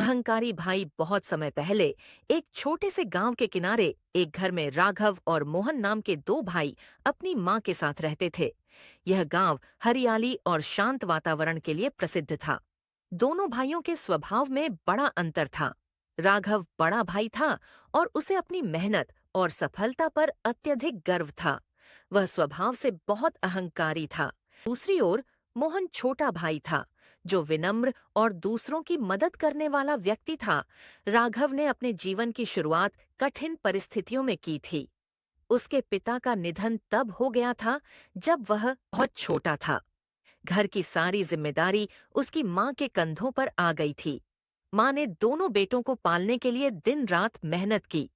अहंकारी भाई बहुत समय पहले एक छोटे से गांव के किनारे एक घर में राघव और मोहन नाम के दो भाई अपनी मां के साथ रहते थे। यह गांव हरियाली और शांत वातावरण के लिए प्रसिद्ध था। दोनों भाइयों के स्वभाव में बड़ा अंतर था। राघव बड़ा भाई था और उसे अपनी मेहनत और सफलता पर अत्यधिक गर्व था। वह स्वभाव से बहुत अहंकारी था। दूसरी ओर मोहन छोटा भाई था, जो विनम्र और दूसरों की मदद करने वाला व्यक्ति था। राघव ने अपने जीवन की शुरुआत कठिन परिस्थितियों में की थी। उसके पिता का निधन तब हो गया था जब वह बहुत छोटा था। घर की सारी जिम्मेदारी उसकी मां के कंधों पर आ गई थी। मां ने दोनों बेटों को पालने के लिए दिन रात मेहनत की।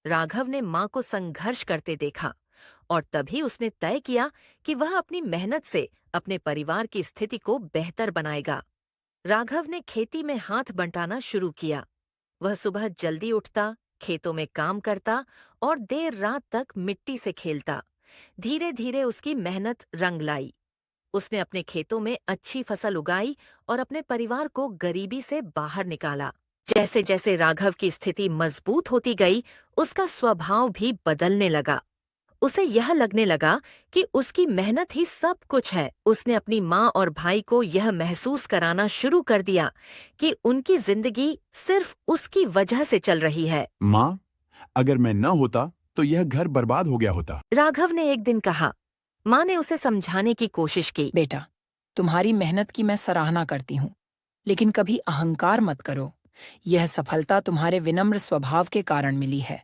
राघव ने मां को संघर्ष करते देखा और तभी उसने तय किया कि वह अपनी मेहनत से अपने परिवार की स्थिति को बेहतर बनाएगा। राघव ने खेती में हाथ बंटाना शुरू किया। वह सुबह जल्दी उठता, खेतों में काम करता और देर रात तक मिट्टी से खेलता। धीरे धीरे उसकी मेहनत रंग लाई। उसने अपने खेतों में अच्छी फसल उगाई और अपने परिवार को गरीबी से बाहर निकाला। जैसे जैसे राघव की स्थिति मजबूत होती गई, उसका स्वभाव भी बदलने लगा। उसे यह लगने लगा कि उसकी मेहनत ही सब कुछ है। उसने अपनी माँ और भाई को यह महसूस कराना शुरू कर दिया कि उनकी जिंदगी सिर्फ उसकी वजह से चल रही है। माँ, अगर मैं न होता तो यह घर बर्बाद हो गया होता। राघव ने एक दिन कहा। माँ ने उसे समझाने की कोशिश की। बेटा, तुम्हारी मेहनत की मैं सराहना करती हूँ, लेकिन कभी अहंकार मत करो। यह सफलता तुम्हारे विनम्र स्वभाव के कारण मिली है।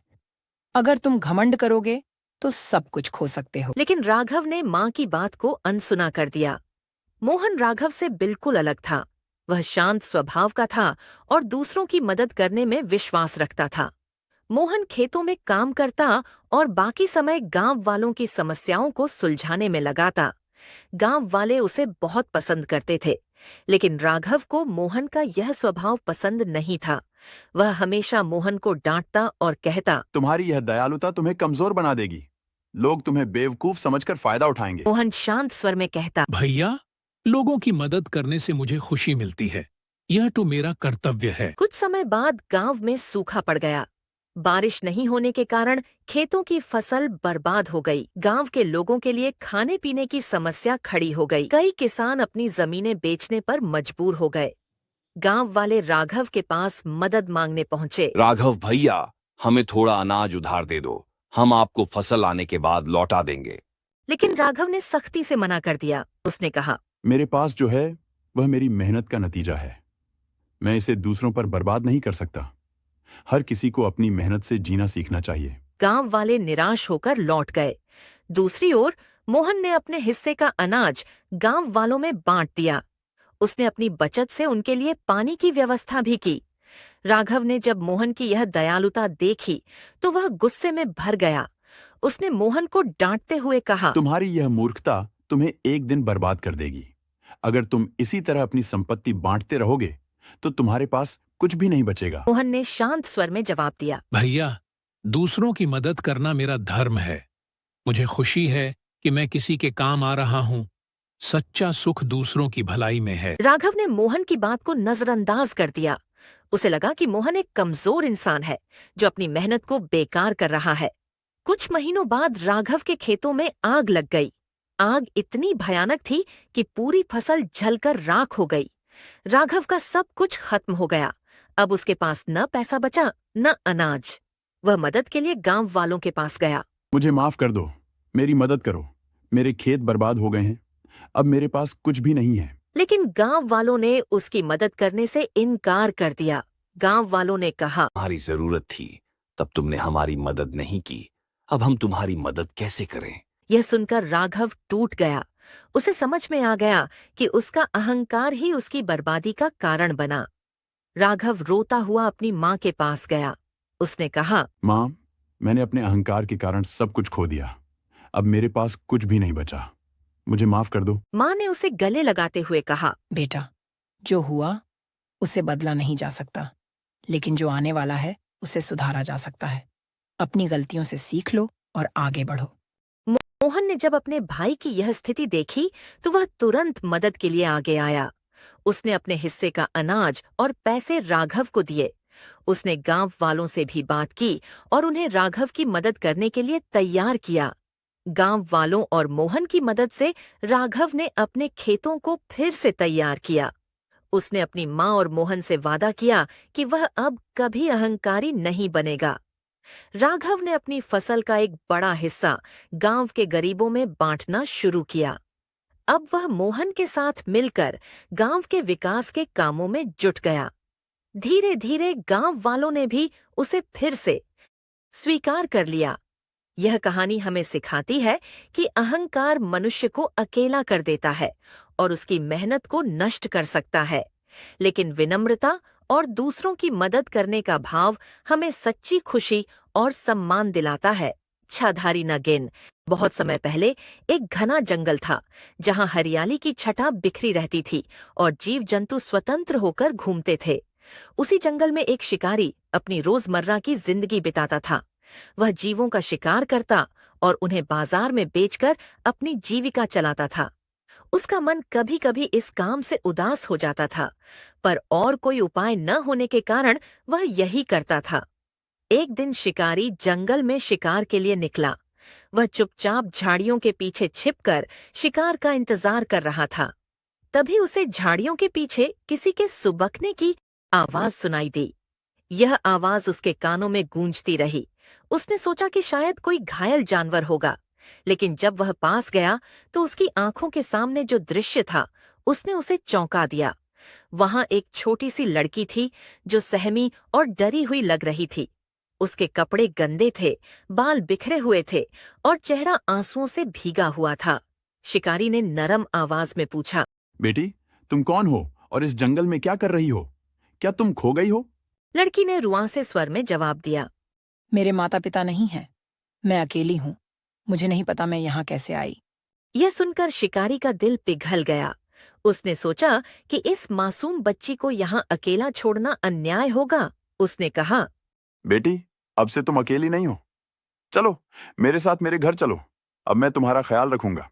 अगर तुम घमंड करोगे तो सब कुछ खो सकते हो। लेकिन राघव ने माँ की बात को अनसुना कर दिया। मोहन राघव से बिल्कुल अलग था। वह शांत स्वभाव का था और दूसरों की मदद करने में विश्वास रखता था। मोहन खेतों में काम करता और बाकी समय गांव वालों की समस्याओं को सुलझाने में लगाता। गांव वाले उसे बहुत पसंद करते थे, लेकिन राघव को मोहन का यह स्वभाव पसंद नहीं था। वह हमेशा मोहन को डांटता और कहता, तुम्हारी यह दयालुता तुम्हें कमजोर बना देगी। लोग तुम्हें बेवकूफ समझकर फायदा उठाएंगे। मोहन शांत स्वर में कहता, भैया, लोगों की मदद करने से मुझे खुशी मिलती है। यह तो मेरा कर्तव्य है। कुछ समय बाद गांव में सूखा पड़ गया। बारिश नहीं होने के कारण खेतों की फसल बर्बाद हो गई। गांव के लोगों के लिए खाने पीने की समस्या खड़ी हो गई। कई किसान अपनी जमीनें बेचने पर मजबूर हो गए। गांव वाले राघव के पास मदद मांगने पहुंचे। राघव भैया, हमें थोड़ा अनाज उधार दे दो, हम आपको फसल आने के बाद लौटा देंगे। लेकिन राघव ने सख्ती से मना कर दिया। उसने कहा, मेरे पास जो है वह मेरी मेहनत का नतीजा है। मैं इसे दूसरों पर बर्बाद नहीं कर सकता। हर किसी को अपनी मेहनत से जीना सीखना चाहिए। गांव वाले निराश होकर लौट गए। दूसरी ओर मोहन ने अपने हिस्से का अनाज गांव वालों में बांट दिया। उसने अपनी बचत से उनके लिए पानी की व्यवस्था भी की। राघव ने जब मोहन की यह दयालुता देखी तो वह गुस्से में भर गया। उसने मोहन को डांटते हुए कहा, तुम्हारी यह मूर्खता तुम्हें एक दिन बर्बाद कर देगी। अगर तुम इसी तरह अपनी संपत्ति बांटते रहोगे तो तुम्हारे पास कुछ भी नहीं बचेगा। मोहन ने शांत स्वर में जवाब दिया, भैया, दूसरों की मदद करना मेरा धर्म है। मुझे खुशी है कि मैं किसी के काम आ रहा हूँ। सच्चा सुख दूसरों की भलाई में है। राघव ने मोहन की बात को नजरअंदाज कर दिया। उसे लगा कि मोहन एक कमजोर इंसान है जो अपनी मेहनत को बेकार कर रहा है। कुछ महीनों बाद राघव के खेतों में आग लग गई। आग इतनी भयानक थी कि पूरी फसल जलकर राख हो गई। राघव का सब कुछ खत्म हो गया। अब उसके पास न पैसा बचा न अनाज। वह मदद के लिए गांव वालों के पास गया। मुझे माफ कर दो, मेरी मदद करो। मेरे खेत बर्बाद हो गए हैं, अब मेरे पास कुछ भी नहीं है। लेकिन गांव वालों ने उसकी मदद करने से इनकार कर दिया। गांव वालों ने कहा, तुम्हारी जरूरत थी, तब तुमने हमारी मदद नहीं की। अब हम तुम्हारी मदद कैसे करें? यह सुनकर राघव टूट गया। उसे समझ में आ गया कि उसका अहंकार ही उसकी बर्बादी का कारण बना। राघव रोता हुआ अपनी माँ के पास गया। उसने कहा, माँ, मैंने अपने अहंकार के कारण सब कुछ खो दिया। अब मेरे पास कुछ भी नहीं बचा। मुझे माफ कर दो। माँ ने उसे गले लगाते हुए कहा, बेटा, जो हुआ उसे बदला नहीं जा सकता, लेकिन जो आने वाला है उसे सुधारा जा सकता है। अपनी गलतियों से सीख लो और आगे बढ़ो। मोहन ने जब अपने भाई की यह स्थिति देखी तो वह तुरंत मदद के लिए आगे आया। उसने अपने हिस्से का अनाज और पैसे राघव को दिए। उसने गांव वालों से भी बात की और उन्हें राघव की मदद करने के लिए तैयार किया। गांव वालों और मोहन की मदद से राघव ने अपने खेतों को फिर से तैयार किया। उसने अपनी माँ और मोहन से वादा किया कि वह अब कभी अहंकारी नहीं बनेगा। राघव ने अपनी फसल का एक बड़ा हिस्सा गांव के गरीबों में बांटना शुरू किया। अब वह मोहन के साथ मिलकर गांव के विकास के कामों में जुट गया। धीरे धीरे गांव वालों ने भी उसे फिर से स्वीकार कर लिया। यह कहानी हमें सिखाती है कि अहंकार मनुष्य को अकेला कर देता है और उसकी मेहनत को नष्ट कर सकता है, लेकिन विनम्रता और दूसरों की मदद करने का भाव हमें सच्ची खुशी और सम्मान दिलाता है। छाधारी नगीन। बहुत समय पहले एक घना जंगल था जहां हरियाली की छटा बिखरी रहती थी और जीव जंतु स्वतंत्र होकर घूमते थे। उसी जंगल में एक शिकारी अपनी रोजमर्रा की जिंदगी बिताता था। वह जीवों का शिकार करता और उन्हें बाजार में बेचकर अपनी जीविका चलाता था। उसका मन कभी कभी इस काम से उदास हो जाता था, पर और कोई उपाय न होने के कारण वह यही करता था। एक दिन शिकारी जंगल में शिकार के लिए निकला। वह चुपचाप झाड़ियों के पीछे छिपकर शिकार का इंतजार कर रहा था। तभी उसे झाड़ियों के पीछे किसी के सुबकने की आवाज सुनाई दी। यह आवाज उसके कानों में गूंजती रही। उसने सोचा कि शायद कोई घायल जानवर होगा, लेकिन जब वह पास गया तो उसकी आंखों के सामने जो दृश्य था उसने उसे चौंका दिया। वहां एक छोटी सी लड़की थी जो सहमी और डरी हुई लग रही थी। उसके कपड़े गंदे थे, बाल बिखरे हुए थे और चेहरा आंसुओं से भीगा हुआ था। शिकारी ने नरम आवाज में पूछा, बेटी, तुम कौन हो और इस जंगल में क्या कर रही हो? क्या तुम खो गई हो? लड़की ने रुआंसे स्वर में जवाब दिया, मेरे माता पिता नहीं हैं। मैं अकेली हूँ। मुझे नहीं पता मैं यहाँ कैसे आई। यह सुनकर शिकारी का दिल पिघल गया। उसने सोचा कि इस मासूम बच्ची को यहाँ अकेला छोड़ना अन्याय होगा। उसने कहा, बेटी, अब से तुम अकेली नहीं हो। चलो मेरे साथ मेरे घर चलो। अब मैं तुम्हारा ख्याल रखूंगा।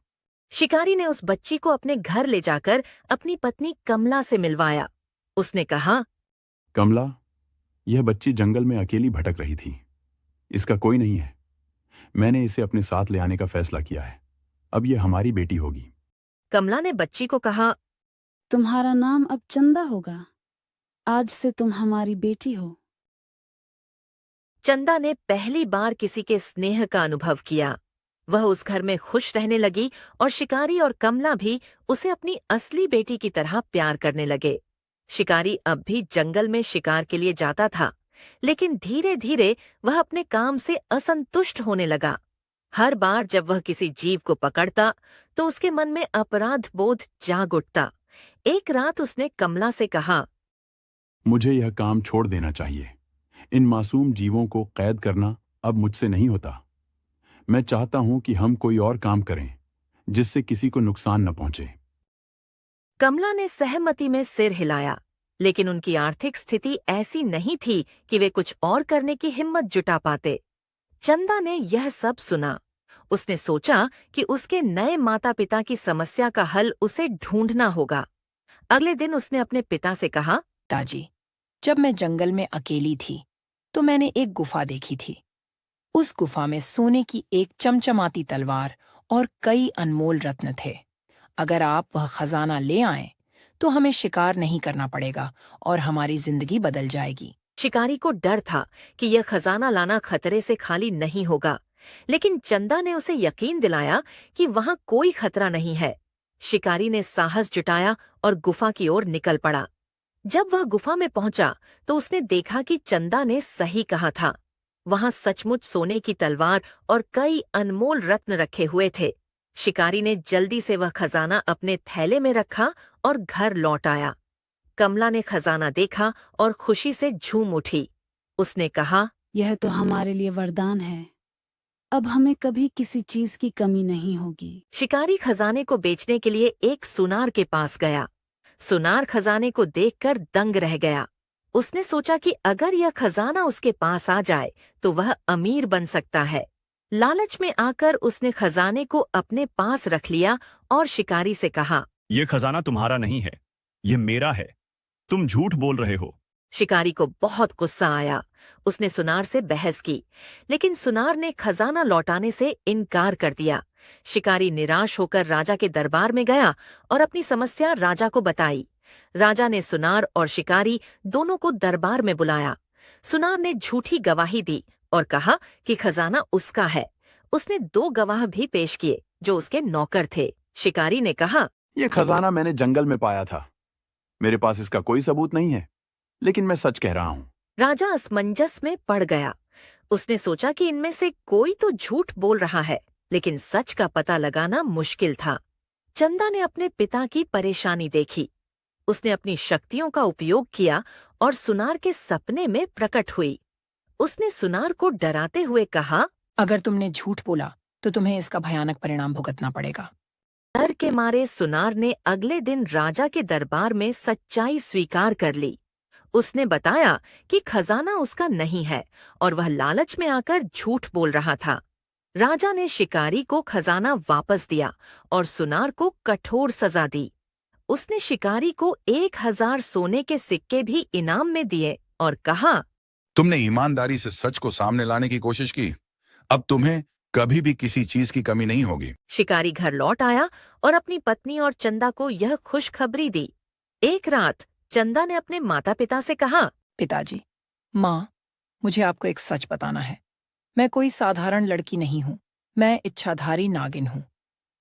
शिकारी ने उस बच्ची को अपने घर ले जाकर अपनी पत्नी कमला से मिलवाया। उसने कहा, कमला, यह बच्ची जंगल में अकेली भटक रही थी। इसका कोई नहीं है। मैंने इसे अपने साथ ले आने का फैसला किया है। अब यह हमारी बेटी होगी। कमला ने बच्ची को कहा, तुम्हारा नाम अब चंदा होगा। आज से तुम हमारी बेटी हो। चंदा ने पहली बार किसी के स्नेह का अनुभव किया। वह उस घर में खुश रहने लगी और शिकारी और कमला भी उसे अपनी असली बेटी की तरह प्यार करने लगे। शिकारी अब भी जंगल में शिकार के लिए जाता था, लेकिन धीरे धीरे वह अपने काम से असंतुष्ट होने लगा। हर बार जब वह किसी जीव को पकड़ता तो उसके मन में अपराध बोध जाग उठता। एक रात उसने कमला से कहा, मुझे यह काम छोड़ देना चाहिए। इन मासूम जीवों को कैद करना अब मुझसे नहीं होता। मैं चाहता हूं कि हम कोई और काम करें जिससे किसी को नुकसान न पहुंचे। कमला ने सहमति में सिर हिलाया, लेकिन उनकी आर्थिक स्थिति ऐसी नहीं थी कि वे कुछ और करने की हिम्मत जुटा पाते। चंदा ने यह सब सुना। उसने सोचा कि उसके नए माता पिता की समस्या का हल उसे ढूंढना होगा। अगले दिन उसने अपने पिता से कहा, पिताजी, जब मैं जंगल में अकेली थी तो मैंने एक गुफा देखी थी। उस गुफा में सोने की एक चमचमाती तलवार और कई अनमोल रत्न थे। अगर आप वह खजाना ले आएं तो हमें शिकार नहीं करना पड़ेगा और हमारी जिंदगी बदल जाएगी। शिकारी को डर था कि यह खजाना लाना खतरे से खाली नहीं होगा, लेकिन चंदा ने उसे यकीन दिलाया कि वहां कोई खतरा नहीं है। शिकारी ने साहस जुटाया और गुफा की ओर निकल पड़ा। जब वह गुफा में पहुंचा तो उसने देखा कि चंदा ने सही कहा था। वहां सचमुच सोने की तलवार और कई अनमोल रत्न रखे हुए थे। शिकारी ने जल्दी से वह खजाना अपने थैले में रखा और घर लौट आया। कमला ने खजाना देखा और खुशी से झूम उठी। उसने कहा, यह तो हमारे लिए वरदान है। अब हमें कभी किसी चीज की कमी नहीं होगी। शिकारी खजाने को बेचने के लिए एक सुनार के पास गया। सुनार खजाने को देखकर दंग रह गया। उसने सोचा कि अगर यह खजाना उसके पास आ जाए तो वह अमीर बन सकता है। लालच में आकर उसने खजाने को अपने पास रख लिया और शिकारी से कहा, ये खजाना तुम्हारा नहीं है, ये मेरा है, तुम झूठ बोल रहे हो। शिकारी को बहुत गुस्सा आया। उसने सुनार से बहस की, लेकिन सुनार ने खजाना लौटाने से इनकार कर दिया। शिकारी निराश होकर राजा के दरबार में गया और अपनी समस्या राजा को बताई। राजा ने सुनार और शिकारी दोनों को दरबार में बुलाया। सुनार ने झूठी गवाही दी और कहा कि खजाना उसका है। उसने 2 गवाह भी पेश किए जो उसके नौकर थे। शिकारी ने कहा, यह खजाना मैंने जंगल में पाया था। मेरे पास इसका कोई सबूत नहीं है, लेकिन मैं सच कह रहा हूं। राजा असमंजस में पड़ गया। उसने सोचा कि इनमें से कोई तो झूठ बोल रहा है, लेकिन सच का पता लगाना मुश्किल था। चंदा ने अपने पिता की परेशानी देखी। उसने अपनी शक्तियों का उपयोग किया और सुनार के सपने में प्रकट हुई। उसने सुनार को डराते हुए कहा, अगर तुमने झूठ बोला तो तुम्हें इसका भयानक परिणाम भुगतना पड़ेगा। डर के मारे सुनार ने अगले दिन राजा के दरबार में सच्चाई स्वीकार कर ली। उसने बताया कि खजाना उसका नहीं है और वह लालच में आकर झूठ बोल रहा था। राजा ने शिकारी को खजाना वापस दिया और सुनार को कठोर सजा दी। उसने शिकारी को 1000 सोने के सिक्के भी इनाम में दिए और कहा, तुमने ईमानदारी से सच को सामने लाने की कोशिश की, अब तुम्हें कभी भी किसी चीज की कमी नहीं होगी। शिकारी घर लौट आया और अपनी पत्नी और चंदा को यह खुशखबरी दी। एक रात चंदा ने अपने माता पिता से कहा, पिताजी, माँ, मुझे आपको एक सच बताना है। मैं कोई साधारण लड़की नहीं हूँ। मैं इच्छाधारी नागिन हूँ।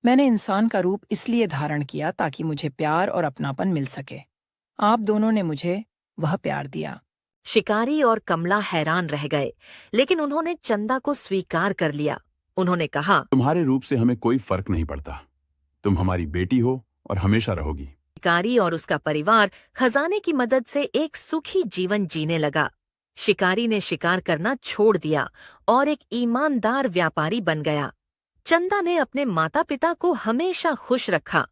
मैंने इंसान का रूप इसलिए धारण किया ताकि मुझे प्यार और अपनापन मिल सके। आप दोनों ने मुझे वह प्यार दिया। शिकारी और कमला हैरान रह गए, लेकिन उन्होंने चंदा को स्वीकार कर लिया। उन्होंने कहा, तुम्हारे रूप से हमें कोई फर्क नहीं पड़ता। तुम हमारी बेटी हो और हमेशा रहोगी। शिकारी और उसका परिवार खजाने की मदद से एक सुखी जीवन जीने लगा। शिकारी ने शिकार करना छोड़ दिया और एक ईमानदार व्यापारी बन गया। चंदा ने अपने माता पिता को हमेशा खुश रखा